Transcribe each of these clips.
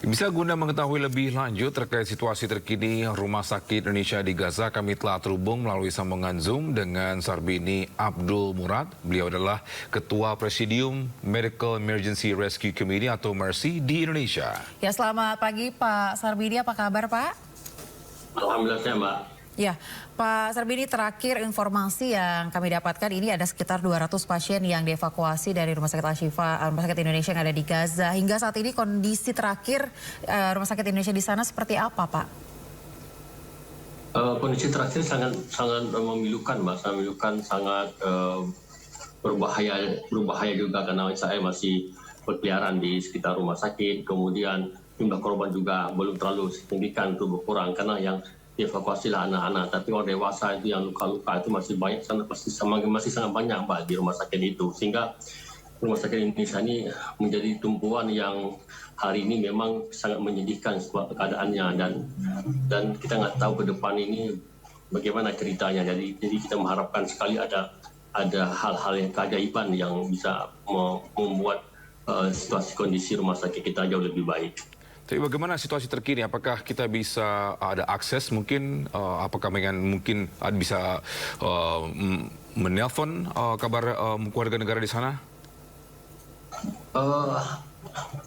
Bisa guna mengetahui lebih lanjut terkait situasi terkini Rumah Sakit Indonesia di Gaza, kami telah terhubung melalui sambungan Zoom dengan Sarbini Abdul Murad. Beliau adalah Ketua Presidium Medical Emergency Rescue Committee atau MERSI di Indonesia. Ya, selamat pagi Pak Sarbini, apa kabar Pak? Alhamdulillah saya Mbak. Ya, Pak Sarbini, terakhir informasi yang kami dapatkan ini ada sekitar 200 pasien yang dievakuasi dari Rumah Sakit Al-Shifa, Rumah Sakit Indonesia yang ada di Gaza. Hingga saat ini kondisi terakhir Rumah Sakit Indonesia di sana seperti apa, Pak? Kondisi terakhir sangat memilukan, Mbak. Sangat memilukan, sangat berbahaya juga karena saya masih berkeliaran di sekitar rumah sakit. Kemudian jumlah korban juga belum terlalu signifikan, itu berkurang karena yang dievakuasi lah anak-anak, tapi orang dewasa itu yang luka-luka itu masih banyak, masih sangat banyak Mbak di rumah sakit itu, sehingga rumah sakit Indonesia ini menjadi tumpuan yang hari ini memang sangat menyedihkan keadaannya, dan kita nggak tahu ke depan ini bagaimana ceritanya. Jadi kita mengharapkan sekali ada hal-hal yang keajaiban yang bisa membuat situasi kondisi rumah sakit kita jauh lebih baik. Tapi bagaimana situasi terkini? Apakah kita bisa ada akses mungkin? Apakah mungkin bisa menelpon kabar keluarga negara di sana?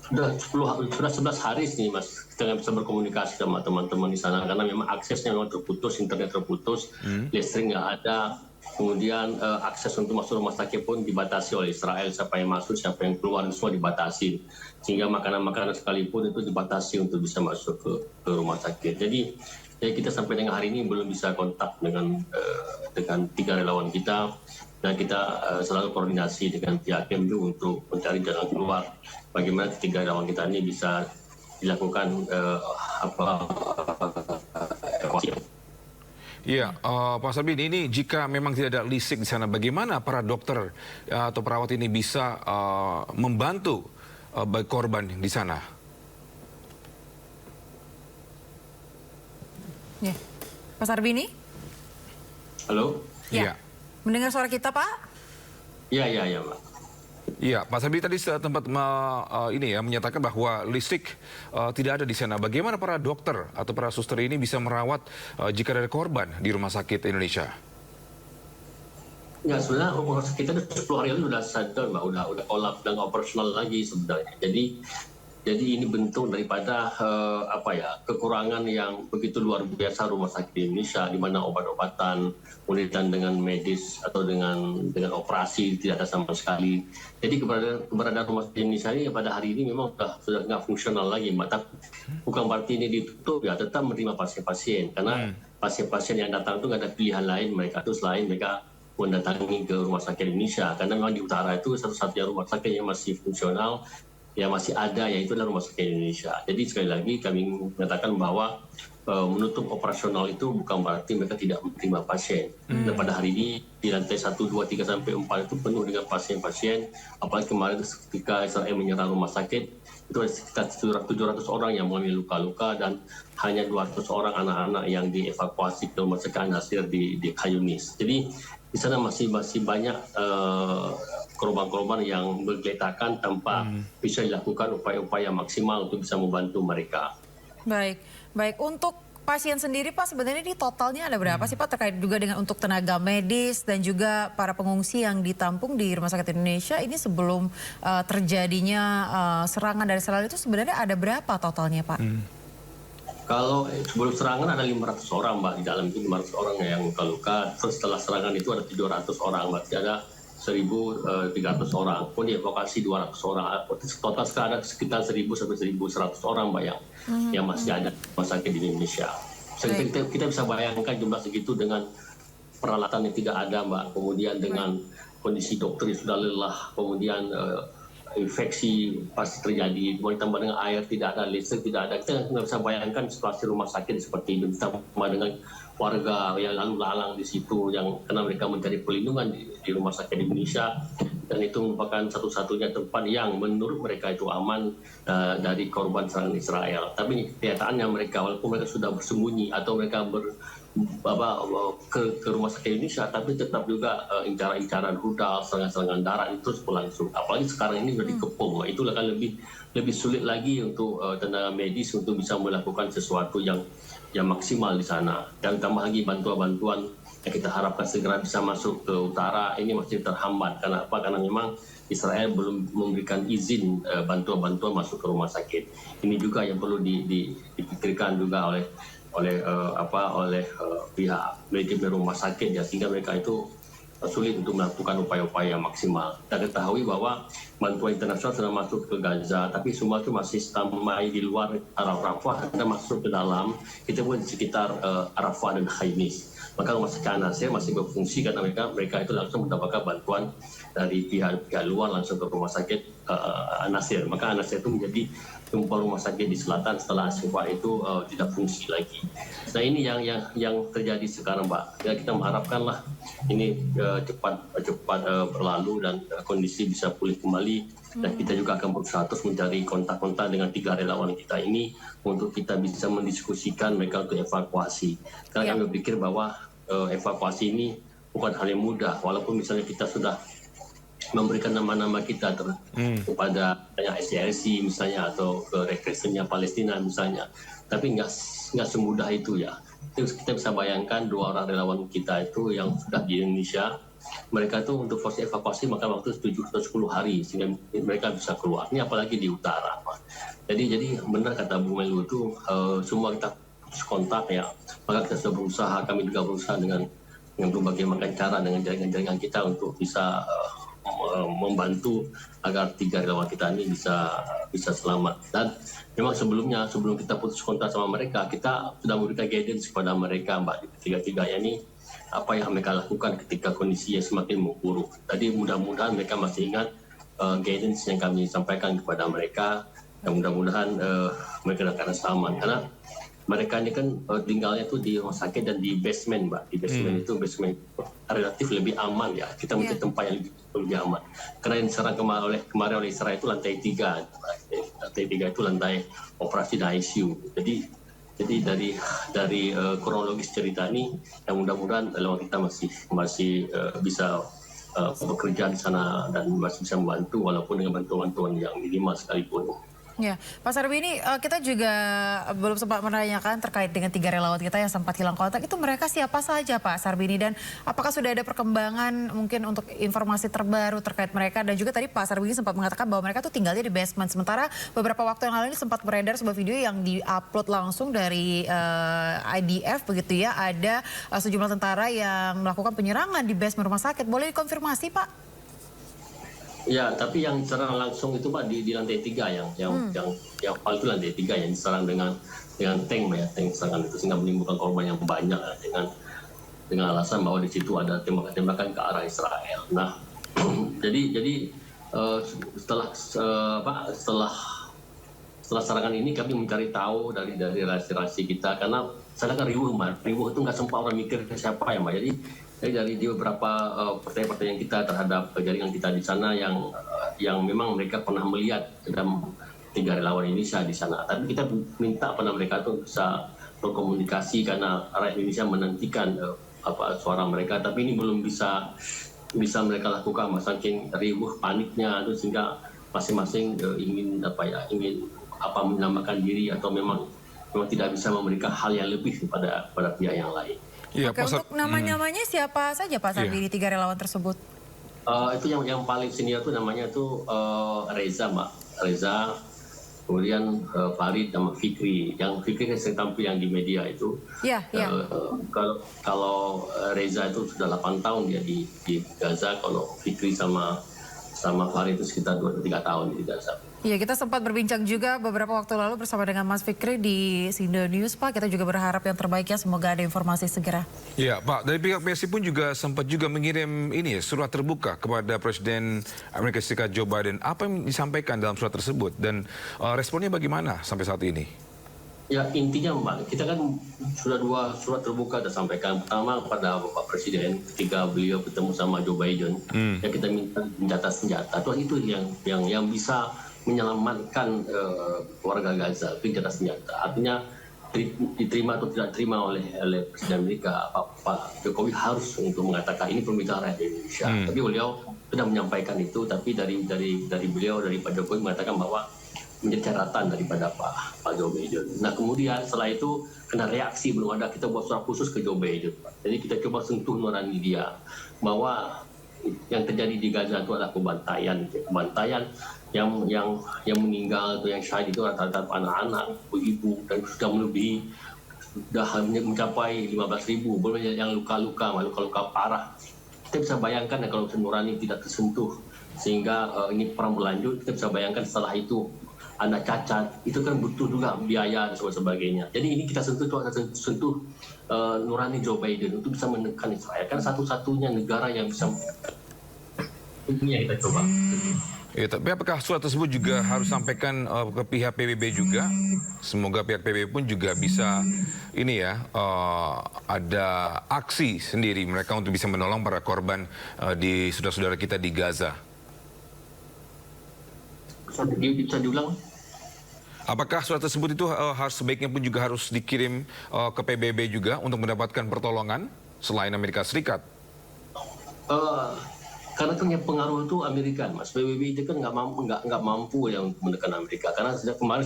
Sudah 11 hari nih Mas, kita nggak bisa berkomunikasi sama teman-teman di sana karena memang aksesnya memang terputus, internet terputus, listrik nggak ada. Kemudian akses untuk masuk rumah sakit pun dibatasi oleh Israel, siapa yang masuk, siapa yang keluar, semua dibatasi. Sehingga makanan-makanan sekalipun itu dibatasi untuk bisa masuk ke rumah sakit. Jadi kita sampai dengan hari ini belum bisa kontak dengan 3 relawan kita, dan kita selalu koordinasi dengan pihak Kemlu untuk mencari jalan keluar. Bagaimana 3 relawan kita ini bisa dilakukan evakuasi. Iya, Pak Sarbini, ini jika memang tidak ada listrik di sana, bagaimana para dokter atau perawat ini bisa membantu korban di sana? Ya, Pak Sarbini? Halo? Ya. Mendengar suara kita, Pak? Iya Mbak. Iya, Pak Sarbini tadi sempat menyatakan bahwa listrik tidak ada di sana. Bagaimana para dokter atau para suster ini bisa merawat jika ada korban di Rumah Sakit Indonesia? Ya, sebenarnya rumah sakit kita 10 hari lalu sudah shutdown, Mbak, udah all-up dan operasional lagi sebenarnya. Jadi ini bentuk daripada kekurangan yang begitu luar biasa Rumah Sakit Indonesia, di mana obat-obatan, kemudian dengan medis atau dengan operasi tidak ada sama sekali. Jadi keberadaan Rumah Sakit Indonesia ini pada hari ini memang sudah nggak fungsional lagi, Mbak. Tapi bukan berarti ini ditutup, ya tetap menerima pasien-pasien, karena pasien-pasien yang datang itu nggak ada pilihan lain mereka itu selain mereka mendatangi ke Rumah Sakit Indonesia, karena memang di utara itu satu-satunya rumah sakit yang masih fungsional, yang masih ada, yaitu adalah Rumah Sakit Indonesia. Jadi sekali lagi kami mengatakan bahwa menutup operasional itu bukan berarti mereka tidak menerima pasien. Dan pada hari ini di lantai 1, 2, 3, sampai 4 itu penuh dengan pasien-pasien. Apalagi kemarin ketika Israel menyerang rumah sakit, itu ada sekitar 700 orang yang mengalami luka-luka, dan hanya 200 orang anak-anak yang dievakuasi ke Rumah Sakit Al-Nasir di Khan Yunis. Jadi di sana masih banyak korban-korban yang bergeletakan tanpa bisa dilakukan upaya-upaya maksimal untuk bisa membantu mereka. Baik. Untuk pasien sendiri, Pak, sebenarnya di totalnya ada berapa sih, Pak, terkait juga dengan untuk tenaga medis dan juga para pengungsi yang ditampung di Rumah Sakit Indonesia ini sebelum terjadinya serangan dari Israel itu sebenarnya ada berapa totalnya, Pak? Kalau sebelum serangan ada 500 orang, Mbak, di dalam itu 500 orang yang luka-luka. Terus setelah serangan itu ada 700 orang, Mbak. Jadi ada 1.300 orang. Pun dievakuasi 200 orang. Total sekarang ada sekitar 1.000 sampai 1.100 orang, Mbak, yang masih ada di rumah sakit di Indonesia. Kita bisa bayangkan jumlah segitu dengan peralatan yang tidak ada, Mbak. Kemudian dengan kondisi dokter yang sudah lelah, kemudian infeksi pasti terjadi, mau ditambah dengan air tidak ada, listrik tidak ada. Kita nggak bisa bayangkan situasi rumah sakit seperti itu, ditambah dengan warga yang lalu lalang di situ, yang karena mereka mencari perlindungan di Rumah Sakit Indonesia, dan itu merupakan satu-satunya tempat yang menurut mereka itu aman dari korban serangan Israel. Tapi kenyataannya mereka, walaupun mereka sudah bersembunyi atau mereka ke rumah sakit Indonesia, tapi tetap juga incaran-incaran rudal, serangan-serangan darat itu berlangsung. Apalagi sekarang ini sudah dikepung, itu akan lebih sulit lagi untuk tenaga medis untuk bisa melakukan sesuatu yang maksimal di sana. Dan tambah lagi bantuan-bantuan yang kita harapkan segera bisa masuk ke utara ini masih terhambat. Karena apa? Karena memang Israel belum memberikan izin bantuan-bantuan masuk ke rumah sakit. Ini juga yang perlu dipikirkan juga oleh pihak manajemen rumah sakit ya, sehingga mereka itu sulit untuk melakukan upaya-upaya yang maksimal. Kita ketahui bahwa bantuan internasional sudah masuk ke Gaza, tapi semua itu masih standby di luar Rafah, dan masuk ke dalam, kita pun di sekitar Rafah dan Khamis. Maka rumah sakit Al-Nasir masih berfungsi karena mereka itu langsung mendapatkan bantuan dari pihak luar langsung ke rumah sakit Al-Nasir. Maka Al-Nasir itu menjadi tumpuan rumah sakit di selatan setelah Al-Shifa itu tidak fungsi lagi. Nah ini yang terjadi sekarang, Mbak. Ya, kita mengharapkanlah ini cepat berlalu dan kondisi bisa pulih kembali. Dan kita juga akan berusaha terus mencari kontak-kontak dengan 3 relawan kita ini untuk kita bisa mendiskusikan mereka untuk evakuasi. Karena kami berpikir bahwa evakuasi ini bukan hal yang mudah, walaupun misalnya kita sudah memberikan nama-nama kita kepada SCRC misalnya atau ke Rekresinya Palestina misalnya, tapi nggak semudah itu ya. Terus kita bisa bayangkan 2 orang relawan kita itu yang sudah di Indonesia, mereka tuh untuk proses evakuasi maka waktu 7 atau 10 hari sehingga mereka bisa keluar. Ini apalagi di utara. Jadi benar kata Bu Melu itu semua kita putus kontak ya. Maka kita sudah berusaha, kami juga berusaha dengan berbagai macam cara dengan jaringan-jaringan kita untuk bisa membantu agar 3 relawan kita ini bisa selamat. Dan memang sebelum kita putus kontak sama mereka, kita sudah memberikan guidance kepada mereka, Mbak, tiga-tiganya ini apa yang mereka lakukan ketika kondisi yang semakin memburuk. Tadi mudah-mudahan mereka masih ingat guidance yang kami sampaikan kepada mereka, dan mudah-mudahan mereka akan selamat. Karena mereka ini kan tinggalnya tuh di rumah sakit dan di basement, Mbak. Di basement itu relatif lebih aman ya. Kita mencari tempat yang lebih aman. Karena yang diserang kemarin oleh Israel itu lantai 3. Lantai 3 itu lantai operasi dan ICU. Jadi dari kronologis cerita ini, yang mudah-mudahan relawan kita masih bisa bekerja di sana dan masih bisa membantu walaupun dengan bantuan-bantuan yang minimal sekalipun. Ya, Pak Sarbini, kita juga belum sempat menanyakan terkait dengan 3 relawan kita yang sempat hilang kontak. Itu mereka siapa saja, Pak Sarbini? Dan apakah sudah ada perkembangan mungkin untuk informasi terbaru terkait mereka? Dan juga tadi Pak Sarbini sempat mengatakan bahwa mereka tuh tinggalnya di basement. Sementara beberapa waktu yang lalu ini sempat beredar sebuah video yang diupload langsung dari IDF begitu ya. Ada sejumlah tentara yang melakukan penyerangan di basement rumah sakit. Boleh dikonfirmasi, Pak? Ya, tapi yang diserang langsung itu, Pak, di lantai 3 yang paling itu lantai 3 yang diserang dengan tank ya, tank serangan itu sehingga menimbulkan korban yang banyak ya, dengan alasan bahwa di situ ada tembakan-tembakan ke arah Israel. Nah, jadi setelah serangan ini kami mencari tahu dari relasi-relasi kita, karena saya kan riuh itu nggak sempat orang mikir siapa ya, Mbak. Jadi dari beberapa pertanyaan kita terhadap jaringan kita di sana yang memang mereka pernah melihat dalam 3 relawan Indonesia di sana. Tapi kita minta pada mereka tuh bisa berkomunikasi karena rakyat Indonesia menantikan suara mereka. Tapi ini belum bisa mereka lakukan, saking riuh paniknya itu sehingga masing-masing ingin menyelamatkan diri atau memang tidak bisa memberikan hal yang lebih pada pihak yang lain. Ya, oke, untuk nama-namanya siapa saja Pak Sarbini 3 relawan tersebut? Itu yang paling senior itu namanya itu Reza, Mbak. Reza, kemudian Farid sama Fikri. Yang Fikri yang sering tampil yang di media itu. Iya. Kalau Reza itu sudah 8 tahun dia di Gaza, kalau Fikri sama Farid itu sekitar 2-3 tahun di Gaza. Iya, kita sempat berbincang juga beberapa waktu lalu bersama dengan Mas Fikri di Sindo News, Pak. Kita juga berharap yang terbaik ya, semoga ada informasi segera. Iya, Pak. Dari pihak PSI pun juga sempat mengirim surat terbuka kepada Presiden Amerika Serikat Joe Biden. Apa yang disampaikan dalam surat tersebut dan responnya bagaimana sampai saat ini? Ya, intinya, Mbak, kita kan sudah 2 surat terbuka kita sampaikan. Pertama kepada Bapak Presiden ketika beliau ketemu sama Joe Biden, ya kita minta senjata. Itu yang bisa menyelamatkan warga Gaza, senjata. Artinya diterima atau tidak diterima oleh Presiden Amerika, Pak Jokowi harus untuk mengatakan ini permintaan rakyat Indonesia. Tapi beliau sudah menyampaikan itu, tapi dari beliau, dari Pak Jokowi mengatakan bahwa menjadi catatan daripada Pak Joe Biden. Nah kemudian setelah itu kena reaksi, belum ada, kita buat surat khusus ke Joe Biden. Jadi kita coba sentuh nurani dia bahwa yang terjadi di Gaza itu adalah pembantaian yang meninggal atau yang syahid itu rata-rata anak-anak, ibu, dan sudah mencapai 15.000, belum yang luka-luka parah. Kita bisa bayangkan kalau nurani tidak tersentuh sehingga ini perang berlanjut, kita bisa bayangkan setelah itu anak cacat, itu kan butuh juga biaya dan sebagainya. Jadi ini kita sentuh nurani Joe Biden untuk bisa menekan Israel. Kan satu-satunya negara yang bisa, ini yang kita coba. Ya, tapi apakah surat tersebut juga harus sampaikan ke pihak PBB juga? Semoga pihak PBB pun juga bisa ini ya, ada aksi sendiri mereka untuk bisa menolong para korban di saudara-saudara kita di Gaza. Bisa diulang? Apakah surat tersebut itu sebaiknya pun juga harus dikirim ke PBB juga untuk mendapatkan pertolongan selain Amerika Serikat? Karena kan yang pengaruh itu Amerika, Mas. PBB itu kan nggak mampu ya untuk menekan Amerika. Karena sejak kemarin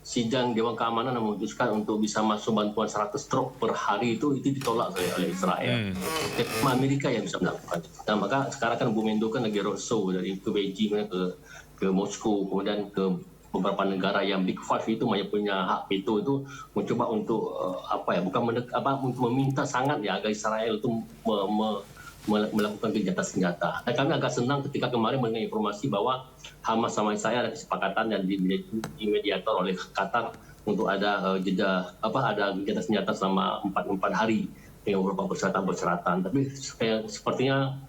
sidang Dewan Keamanan memutuskan untuk bisa masuk bantuan 100 truk per hari itu ditolak oleh Israel. Jadi Amerika yang bisa melakukan itu. Nah, maka sekarang kan Bu Menlu kan lagi roadshow dari ke Beijing ke Moskow, kemudian ke beberapa negara yang Big Five itu punya hak veto itu mencoba untuk meminta sangat ya agar Israel itu melakukan gencatan senjata. Dan kami agak senang ketika kemarin mendengar informasi bahwa Hamas sama Israel ada kesepakatan dan dimediator oleh Qatar untuk ada ada gencatan senjata selama 4 hari dengan beberapa persyaratan. Tapi sepertinya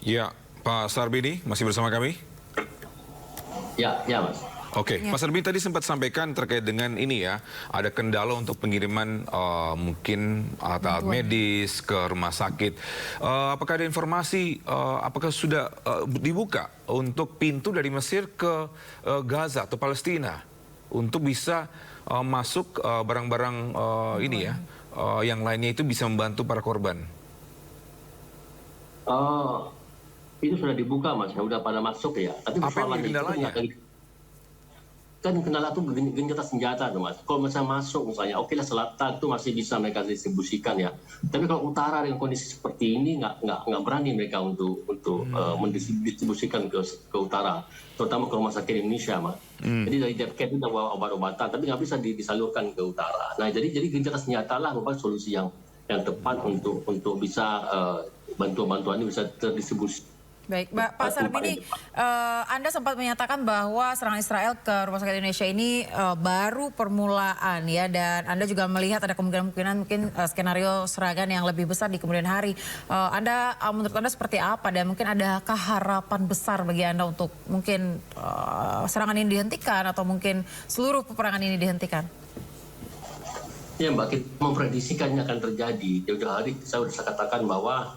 Ya, Pak Sarbini masih bersama kami? ya Mas. Oke, Pak Sarbini tadi sempat sampaikan terkait dengan ini ya, ada kendala untuk pengiriman mungkin alat medis ke rumah sakit. Apakah ada informasi, apakah sudah dibuka untuk pintu dari Mesir ke Gaza atau Palestina untuk bisa masuk barang-barang ini ya, yang lainnya itu bisa membantu para korban? Itu sudah dibuka, Mas, sudah pada masuk ya. Tapi apa yang kendalanya? Kan kendala itu gencatan senjata tuh, Mas. Kalau misalnya masuk misalnya, oke lah selatan itu masih bisa mereka distribusikan ya. Tapi kalau utara dengan kondisi seperti ini nggak berani mereka untuk mendistribusikan ke utara, terutama ke rumah sakit Indonesia, Mas. Jadi dari Depket itu bawa obat-obatan, tapi nggak bisa disalurkan ke utara. Nah jadi gencatan senjata lah merupakan solusi yang tepat untuk bisa bantuan-bantuan ini bisa terdistribusi. Baik, Pak Sarbini, Anda sempat menyatakan bahwa serangan Israel ke Rumah Sakit Indonesia ini baru permulaan ya, dan Anda juga melihat ada kemungkinan mungkin skenario serangan yang lebih besar di kemudian hari. Menurut Anda seperti apa, dan mungkin adakah harapan besar bagi Anda untuk mungkin serangan ini dihentikan atau mungkin seluruh peperangan ini dihentikan? Ya Mbak, kita memprediksikannya akan terjadi. Jauh-jauh hari saya sudah katakan bahwa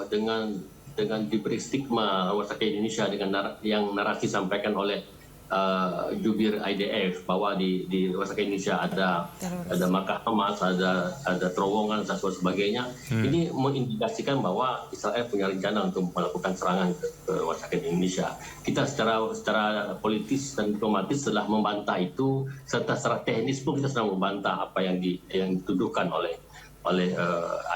dengan diberi stigma Rumah Sakit Indonesia dengan yang narasi disampaikan oleh jubir IDF bahwa di Rumah Sakit Indonesia ada markas Hamas, ada terowongan dan sebagainya. Ini mengindikasikan bahwa Israel punya rencana untuk melakukan serangan ke Rumah Sakit Indonesia. Kita secara politis dan diplomatis telah membantah itu, serta secara teknis pun kita sedang membantah apa yang dituduhkan oleh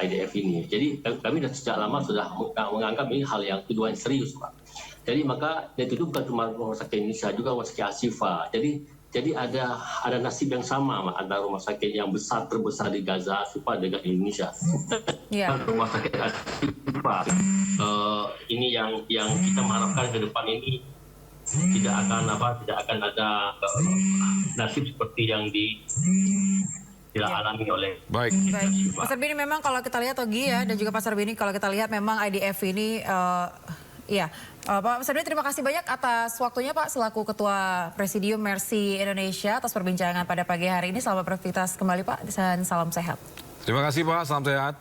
IDF ini. Jadi kami sejak lama sudah menganggap ini hal yang tuduhan serius, Pak. Jadi maka itu bukan cuma Rumah Sakit Indonesia, juga Rumah Sakit Ashifa. Jadi ada nasib yang sama antara rumah sakit yang terbesar di Gaza, Ashifa dengan Indonesia. Rumah Sakit Ashifa ini yang kita mengharapkan ke depan ini tidak akan ada nasib seperti yang alami oleh. Baik. Pak Sarbini, memang kalau kita lihat Togi ya, dan juga Pak Sarbini, kalau kita lihat memang IDF ini Pak Sarbini, terima kasih banyak atas waktunya Pak selaku Ketua Presidium Mercy Indonesia atas perbincangan pada pagi hari ini. Selamat beraktivitas kembali Pak, dan salam sehat. Terima kasih Pak, salam sehat.